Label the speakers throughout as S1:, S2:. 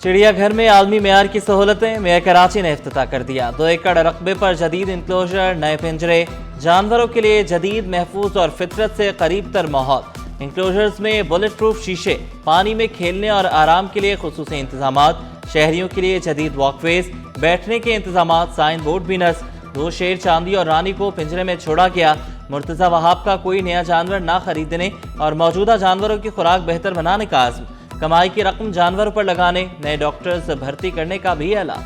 S1: चिड़ियाघर में आलमी मेयार की सहूलतें, मेयर कराची ने इफ्तिताह कर दिया। 2 एकड़ रकबे पर जदीद इंक्लोजर, नए पिंजरे, जानवरों के लिए जदीद, महफूज और फितरत से करीब तर माहौल। इंक्लोजर्स में बुलेट प्रूफ शीशे, पानी में खेलने और आराम के लिए खुसूसी इंतजामात, शहरियों के लिए जदीद वॉकवेज, बैठने के इंतजामात, साइन बोर्ड भी नस्ब। 2 शेर, चांदी और रानी को पिंजरे में छोड़ा गया। मुर्तजा वहाब का कोई नया जानवर ना खरीदने और मौजूदा जानवरों की खुराक बेहतर बनाने का आज़म। कमाई की रकम जानवरों पर लगाने, नए डॉक्टर्स भर्ती करने का भी ऐलान।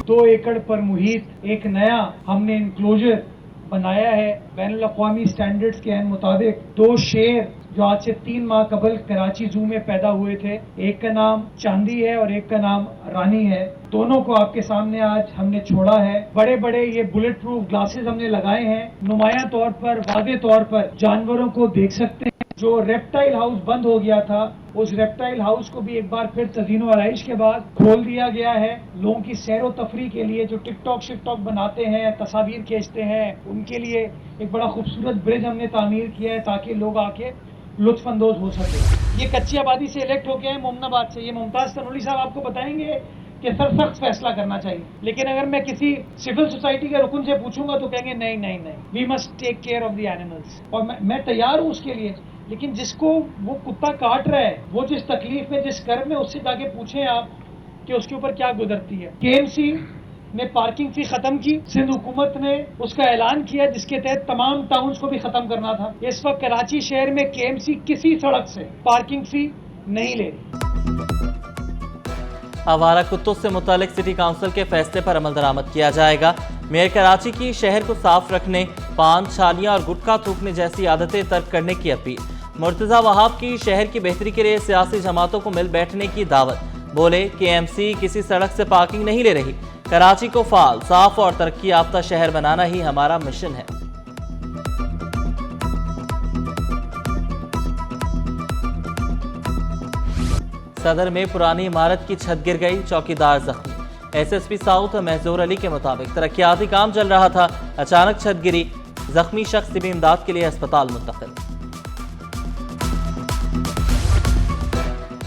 S2: दो एकड़ पर मुहित एक नया हमने इंक्लोजर बनाया है बैनुल अक़वामी स्टैंडर्ड्स के मुताबिक। 2 शेर जो आज से 3 माह कबल कराची जू में पैदा हुए थे, एक का नाम चांदी है और एक का नाम रानी है। दोनों को आपके सामने आज हमने छोड़ा है। बड़े बड़े ये बुलेट प्रूफ ग्लासेस हमने लगाए हैं। नुमाया तौर पर, वाज़े तौर पर जानवरों को देख सकते हैं। जो रेप्टाइल हाउस बंद हो गया था, उस रेप्टाइल हाउस को भी एक बार फिर तज़ीनो आराइश के बाद खोल दिया गया है। लोगों की सैर व तफरी के लिए जो टिकटॉक शिकटॉक बनाते हैं, तस्वीर खींचते हैं, उनके लिए एक बड़ा खूबसूरत ब्रिज हमने तामीर किया है ताकि लोग आके लुत्फ अंदोज हो सके। ये कच्ची आबादी से इलेक्ट होके हैं मोमनाबाद से। ये मुमताज तनोली साहब आपको बताएंगे कि सर सख्त फैसला करना चाहिए, लेकिन अगर मैं किसी सिविल सोसाइटी के रुकन से पूछूंगा तो कहेंगे नहीं नहीं नहीं, we must take care of the animals. और मैं तैयार हूँ उसके लिए, लेकिन जिसको वो कुत्ता काट रहा है, वो जिस तकलीफ में, जिस कर्ब में, उससे जाके पूछें आप कि उसके ऊपर क्या गुजरती है। केएमसी ने पार्किंग फी खत्म की, सिंध हुकूमत ने उसका ऐलान किया जिसके तहत तमाम टाउन्स को भी खत्म करना था। इस वक्त कराची शहर में केएमसी किसी सड़क से पार्किंग फी नहीं ले रही।
S1: आवारा कुत्तों से मुतालिक सिटी काउंसिल के फैसले पर अमल दरामद किया जाएगा। मेयर कराची की शहर को साफ रखने, पान, छालियां और गुटखा थूकने जैसी आदतें तर्क करने की अपील। मुर्तजा वहाब की शहर की बेहतरी के लिए सियासी जमातों को मिल बैठने की दावत। बोले केएमसी किसी सड़क से पार्किंग नहीं ले रही। कराची को फाल, साफ और तरक्की याफ्ता शहर बनाना ही हमारा मिशन है। सदर में पुरानी इमारत की छत गिर गई, चौकीदार जख्मी। एसएसपी साउथ महजूर अली के मुताबिक तरक्याती काम चल रहा था, अचानक छत गिरी, जख्मी शख्स तिबी इमदाद के लिए अस्पताल मुंतकिल।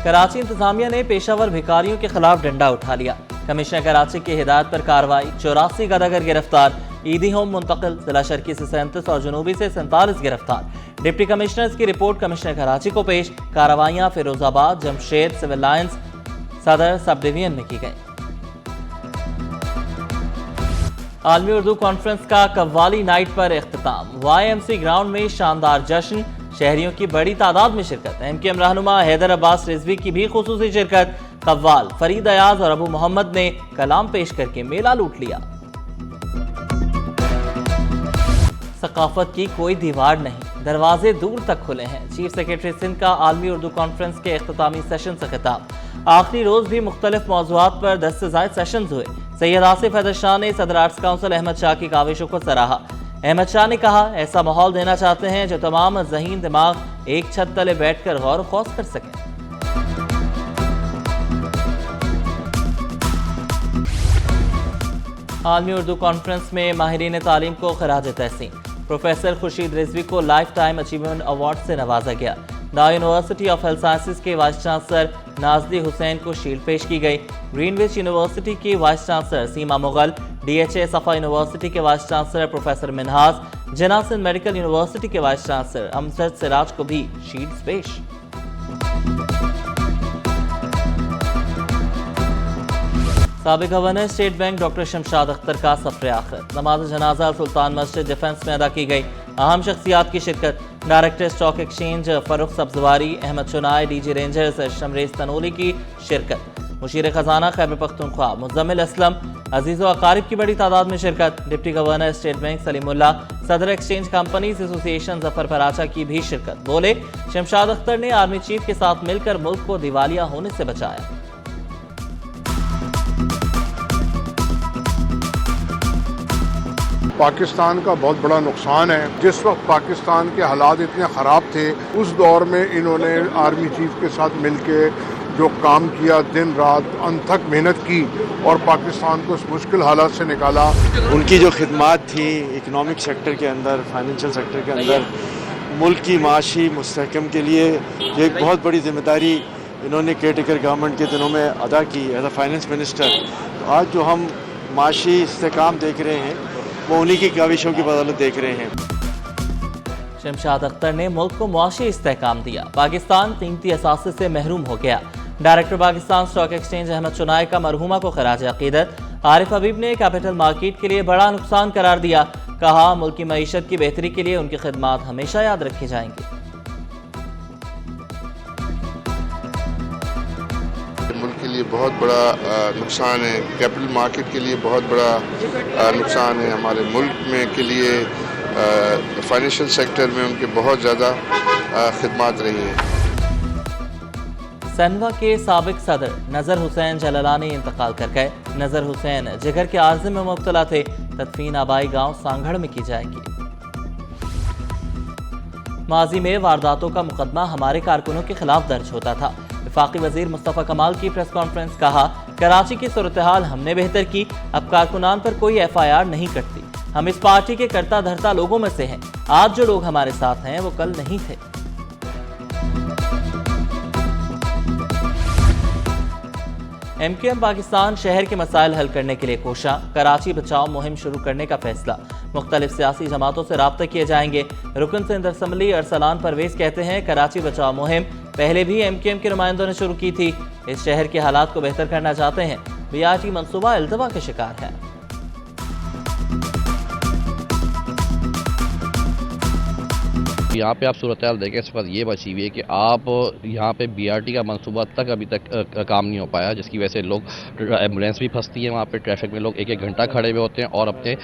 S1: कराची इंतजामिया ने पेशावर भिखारियों के खिलाफ डंडा उठा लिया। कमिश्नर कराची की हिदायत पर कार्रवाई, 84 गदागर गिरफ्तार, ईदी होम मुंतकिल। जिला शर्की से 37 और जनूबी से 47 गिरफ्तार। डिप्टी कमिश्नर्स की रिपोर्ट कमिश्नर कराची को पेश। कार्रवाइयां फिरोजाबाद, जमशेद, सिविल लाइंस, सदर सब डिवीजन में की गई। आलमी उर्दू कॉन्फ्रेंस का कव्वाली नाइट पर इख्तिताम। YMC ग्राउंड में शानदार जश्न, शहरियों की बड़ी तादाद में शिरकत। MKM रहनुमा हैदर अब्बास रिजवी की भी खुसूसी शिरकत। कव्वाल फरीद अयाज और अबू मोहम्मद ने कलाम पेश करके मेला लूट लिया। सकाफत की कोई दीवार नहीं, दरवाजे दूर तक खुले हैं। चीफ सेक्रेटरी सिंध का आलमी उर्दू कॉन्फ्रेंस के इख्तितामी सेशन से खिताब। आखिरी रोज भी मुख्तलिफ मौज़ूआत पर 10 से ज़ायद सेशन हुए। सैयद आसिफ हैदर शाह ने सदर आर्ट्स काउंसिल अहमद शाह की काविशों को सराहा। अहमद शाह ने कहा, ऐसा माहौल देना चाहते हैं जो तमाम ज़हीन दिमाग एक छत तले बैठकर गौर खौस कर सकें। आलमी उर्दू कॉन्फ्रेंस में माहिरीन तालीम को खराज तहसीन। प्रोफेसर खुर्शीद रिजवी को लाइफ टाइम अचीवमेंट अवार्ड से नवाजा गया। The university of health sciences के वाइस चांसलर नाजली हुसैन को शील्ड पेश की गई। ग्रीनविच यूनिवर्सिटी की वाइस चांसलर सीमा मुगल, DHA सफ़ा यूनिवर्सिटी के वाइस चांसलर प्रोफेसर मिनहाज, जिन्ना सिंध मेडिकल यूनिवर्सिटी के वाइस चांसलर अमजद सिराज को भी शील्ड्स पेश। साबिक governor state bank doctor Shamshad Akhtar का सफर आखिर। नमाज जनाजा सुल्तान मस्जिद डिफेंस में अदा की गई। अहम शख्सियात की शिरकत। Director stock exchange Farrukh Sabzwari, Ahmed Chinoy, DG Rangers Shamrez Tanoli की शिरकत। मुशीर खजाना खैबर पख्तूनख्वा मुज़म्मिल असलम, अजीज़ व अकारिब की बड़ी तादाद में शिरकत। Deputy governor state bank Salimullah, सदर exchange companies association Zafar Paracha की भी शिरकत। बोले शमशाद अख्तर ने आर्मी चीफ के साथ मिलकर मुल्क को दिवालिया होने से बचाया।
S3: पाकिस्तान का बहुत बड़ा नुकसान है। जिस वक्त पाकिस्तान के हालात इतने ख़राब थे, उस दौर में इन्होंने आर्मी चीफ के साथ मिलके जो काम किया, दिन रात अनथक मेहनत की और पाकिस्तान को इस मुश्किल हालात से निकाला।
S4: उनकी जो खिदमात थी इकोनॉमिक सेक्टर के अंदर, फाइनेंशियल सेक्टर के अंदर, मुल्क की माशी मुस्तहकम के लिए ये एक बहुत बड़ी जिम्मेदारी इन्होंने केयरटेकर गवर्नमेंट के दिनों में अदा की एज अ फाइनेंस मिनिस्टर। तो आज जो हम माशी इस्तेकाम देख रहे हैं वो उन्हीं की काविशों की बदौलत देख रहे हैं।
S1: शमशाद अख्तर ने मुल्क को मुआशी इस्तेहकाम दिया। पाकिस्तान कीमती असासे से महरूम हो गया। Director Pakistan stock exchange Ahmed Chinoy का मरहुमा को खराज अकीदत। आरिफ हबीब ने कैपिटल मार्केट के लिए बड़ा नुकसान करार दिया। कहा मुल्क की मईशत की बेहतरी के लिए उनकी खिदमात हमेशा याद रखी जाएंगी।
S5: मुल्क के लिए बहुत बड़ा नुकसान है, कैपिटल मार्केट के लिए बहुत बड़ा नुकसान है, हमारे मुल्क में के लिए फाइनेंशियल सेक्टर में उनके बहुत ज़्यादा खिदमात रही हैं।
S1: सनवा के साबिक सदर नज़र हुसैन जलालानी इंतकाल कर गए। नज़र हुसैन जिगर के आर्जे में मुब्तला थे। तदफीन आबाई गांव सांगड़ में की जाएगी। माजी में वारदातों का मुकदमा हमारे कारकुनों के खिलाफ दर्ज होता था। वफाकी वजीर मुस्तफ़ा कमाल की प्रेस कॉन्फ्रेंस। कहा कराची की सूरत हाल हमने बेहतर की, अब कारकुनान पर कोई FIR नहीं कटती। हम इस पार्टी के करता धरता लोगों में से हैं। आज जो लोग हमारे साथ हैं वो कल नहीं थे। MQM पाकिस्तान शहर के मसाइल हल करने के लिए कोशा। कराची बचाओ मुहिम शुरू करने का फैसला। मुख्तलिफ सियासी जमातों से राब्ते किए जाएंगे। रुकन सिंध असम्बली अरसलान परवेज कहते हैं कराची बचाओ मुहिम पहले भी MQM के नुमाइंदों ने शुरू की थी। इस शहर के हालात को बेहतर करना चाहते हैं। BRT मंसूबा इल्तवा के शिकार है।
S6: यहाँ पे आप सूरत हाल देखें, इस वक्त ये बची हुई है कि आप यहाँ पे BRT का मंसूबा तक अभी तक काम नहीं हो पाया, जिसकी वजह से लोग एम्बुलेंस भी फंसती है वहाँ पे, ट्रैफिक में लोग एक एक घंटा खड़े हुए होते हैं और अपने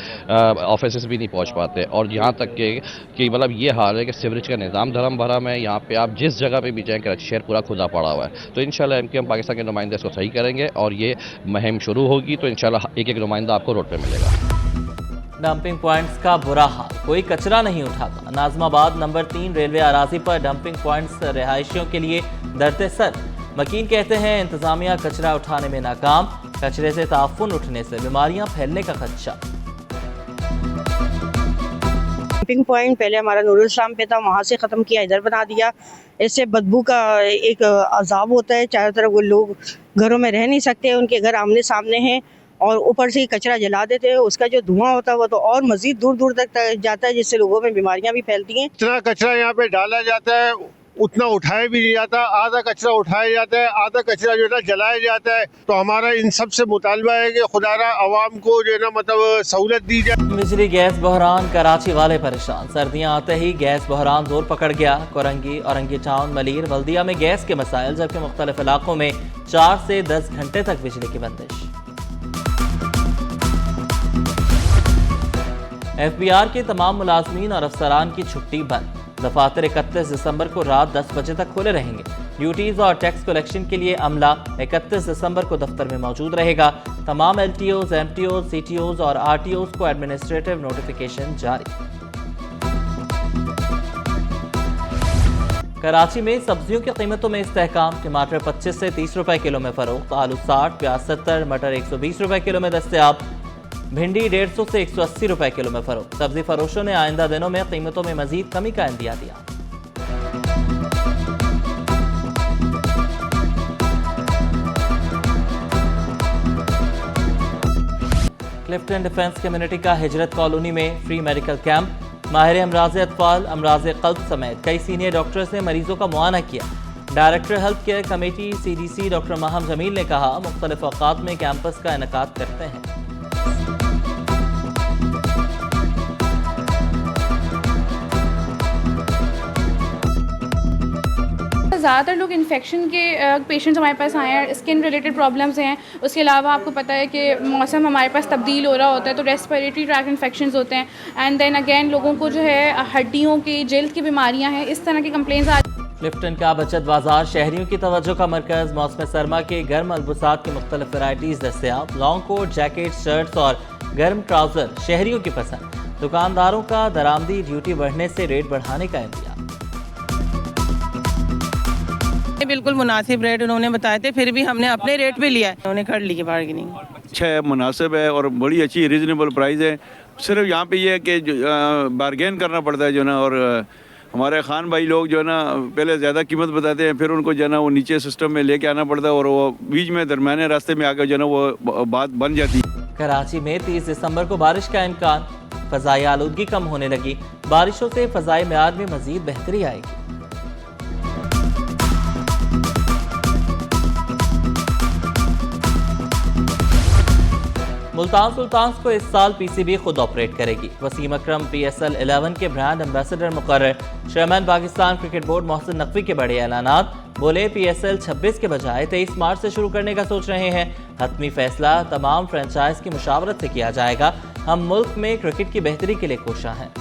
S6: ऑफिस भी नहीं पहुँच पाते। और यहाँ तक कि मतलब ये हाल है कि सीवरेज का निज़ाम धर्म भरम है। यहाँ पे आप जिस जगह पे भी जाएँ कराची शहर पूरा खुदा पड़ा हुआ है। तो इंशाल्लाह MQM पाकिस्तान के नुमाइंदे इसको सही करेंगे और ये मुहिम शुरू होगी तो इंशाल्लाह एक एक नुमाइंदा आपको रोड पर मिलेगा।
S1: डंपिंग पॉइंट्स का बुरा हाल, कोई कचरा नहीं उठाता। नाजमाबाद नंबर 3 रेलवे अराजी पर डंपिंग पॉइंट्स रहायशियों के लिए दरते सर। वकील कहते हैं इंतजामिया कचरा उठाने में नाकाम। कचरे से ताफुन उठने से बीमारियां फैलने का खदशा।
S7: डंपिंग पॉइंट पहले हमारा नूरुल इस्लाम पे था, वहाँ से ख़त्म किया, इधर बना दिया। इससे बदबू का एक अजाब होता है, चारों तरफ वो लोग घरों में रह नहीं सकते, उनके घर आमने सामने हैं और ऊपर से ही कचरा जला देते हैं। उसका जो धुआं होता है वो तो और मजीद दूर दूर तक जाता है, जिससे लोगों में बीमारियां भी फैलती हैं।
S3: जितना कचरा यहाँ पे डाला जाता है उतना उठाया भी नहीं जाता। आधा कचरा उठाया जाता है, आधा कचरा जो है ना जलाया जाता है। तो हमारा इन सब से मुतालबा है कि खुदारा आवाम को जो है ना मतलब सहूलत दी जाए।
S1: बिजली गैस बहरान, कराची वाले परेशान। सर्दियां आते ही गैस बहरान जोर पकड़ गया। कोरंगी, औरंगी टाउन, मलीर, बल्दिया में गैस के मसाइल, जबकि मुख्तलिफ इलाकों में 4 से 10 घंटे तक बिजली की बंदिश। FBR के तमाम मुलाजमीन और अफसरान की छुट्टी बंद। दफातर 31 दिसंबर को रात 10 बजे तक खुले रहेंगे। ड्यूटीज और टैक्स कलेक्शन के लिए अमला 31 दिसंबर को दफ्तर में मौजूद रहेगा। तमाम LTOs, MTOs, CTOs और RTOs को एडमिनिस्ट्रेटिव नोटिफिकेशन जारी। कराची में सब्जियों की कीमतों में इस्तेहकाम। टमाटर 25 से 30 रुपए किलो में फरोख्त। आलू 60, प्याज 70, मटर 120 रुपए किलो में दस्तयाब। भिंडी 150 से 180 रुपए किलो में फरोख्त। सब्जी फरोशों ने आइंदा दिनों में कीमतों में मजीद कमी का इंदिया दिया। क्लिफ्टन डिफेंस कम्युनिटी का हिजरत कॉलोनी में फ्री मेडिकल कैंप। माहिर अमराज़ अतफाल, अमराज़ क़ल्ब समेत कई सीनियर डॉक्टर्स ने मरीजों का मुआयना किया। Director health care committee CDC doctor Maham Jameel ने कहा मुख्तलिफ औक़ात में कैंपस का इनेकाद करते हैं।
S8: ज़्यादातर लोग इन्फेक्शन के पेशेंट्स हमारे पास आए हैं, स्किन रिलेटेड प्रॉब्लम्स हैं। उसके अलावा आपको पता है कि मौसम हमारे पास तब्दील हो रहा होता है तो रेस्पिरेटरी ट्रैक इन्फेक्शंस होते हैं। एंड देन अगेन लोगों को जो है हड्डियों की, जल्द की बीमारियां हैं, इस तरह की कंप्लेंट्स आ।
S1: क्लिफ्टन का बचत बाजार शहरियों की तवज्जो का मरकज़। मौसम सरमा के गर्म मलबूसात की मुख्तलिफ वैराइटीज़ दस्तयाब। लॉन्ग कोट, जैकेट, शर्ट्स और गर्म ट्राउज़र शहरियों की पसंद। दुकानदारों का दरामदी ड्यूटी बढ़ने से रेट बढ़ाने का इंतजाम।
S9: बिल्कुल मुनासिब रेट उन्होंने बताए थे, फिर भी हमने अपने रेट पे लिया है। उन्होंने कर ली बार्गेनिंग।
S10: अच्छा है, मुनासिब है और बड़ी अच्छी रीज़नेबल प्राइस है। सिर्फ यहाँ पे ये है कि बार्गेन करना पड़ता है जो ना, और हमारे खान भाई लोग जो है ना पहले ज़्यादा कीमत बताते हैं, फिर उनको जो है ना वो नीचे सिस्टम में लेके आना पड़ता है और वो बीच में दरमियाने रास्ते में आकर जो है ना वो बात बन जाती है।
S1: कराची में 30 दिसंबर को बारिश का इम्कान, फ़ज़ाई आलूदगी कम होने लगी। बारिशों से फ़ज़ाई मेयार में मज़ीद बेहतरी आएगी। मुल्तान सुल्तान्स को इस साल पीसीबी खुद ऑपरेट करेगी। वसीम अकरम PSL 11 के ब्रांड एम्बेसडर मुकर्रर। Chairman Pakistan cricket board Mohsin Naqvi के बड़े ऐलानात। बोले PSL 26 के बजाय 23 मार्च से शुरू करने का सोच रहे हैं। हतमी फैसला तमाम फ्रेंचाइज की मुशावरत से किया जाएगा। हम मुल्क में क्रिकेट की बेहतरी के लिए कोशां हैं।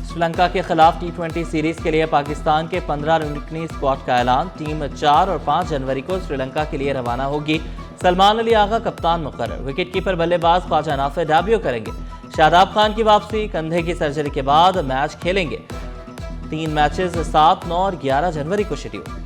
S1: श्रीलंका के खिलाफ T20 सीरीज के लिए पाकिस्तान के 15 रुकनी स्क्वाड का ऐलान। टीम 4 और 5 जनवरी को श्रीलंका के लिए रवाना होगी। सलमान अली आगा कप्तान मुकर्रर। विकेट कीपर बल्लेबाज ख्वाजा नाफे डेब्यू करेंगे। शादाब खान की वापसी, कंधे की सर्जरी के बाद मैच खेलेंगे। 3 मैचेस 7, 9 और 11 जनवरी को शेड्यूल।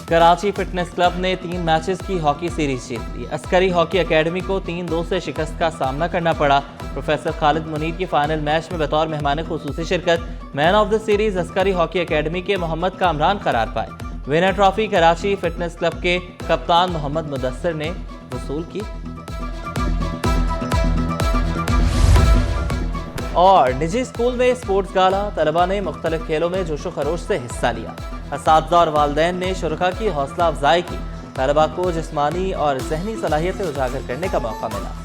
S1: कराची फिटनेस क्लब ने 3 मैचेस की हॉकी सीरीज जीत ली। अस्करी हॉकी एकेडमी को 3-2 से शिकस्त का सामना करना पड़ा। प्रोफेसर खालिद मुनीर की फाइनल मैच में बतौर मेहमान खुसूसी शिरकत। Man of the series Askari hockey academy के मोहम्मद कामरान करार पाए। Winner trophy Karachi fitness club के कप्तान मोहम्मद मुदस्सिर ने वसूल की। और निजी स्कूल में स्पोर्ट्स गाला, तलबा ने मुख्तलिफ खेलों में जोशो खरोश से हिस्सा लिया। असातिज़ा और वालिदैन ने शुरका की हौसला अफजाई की। तलबा को जिस्मानी और ज़हनी सलाहियतें उजागर करने का मौका मिला।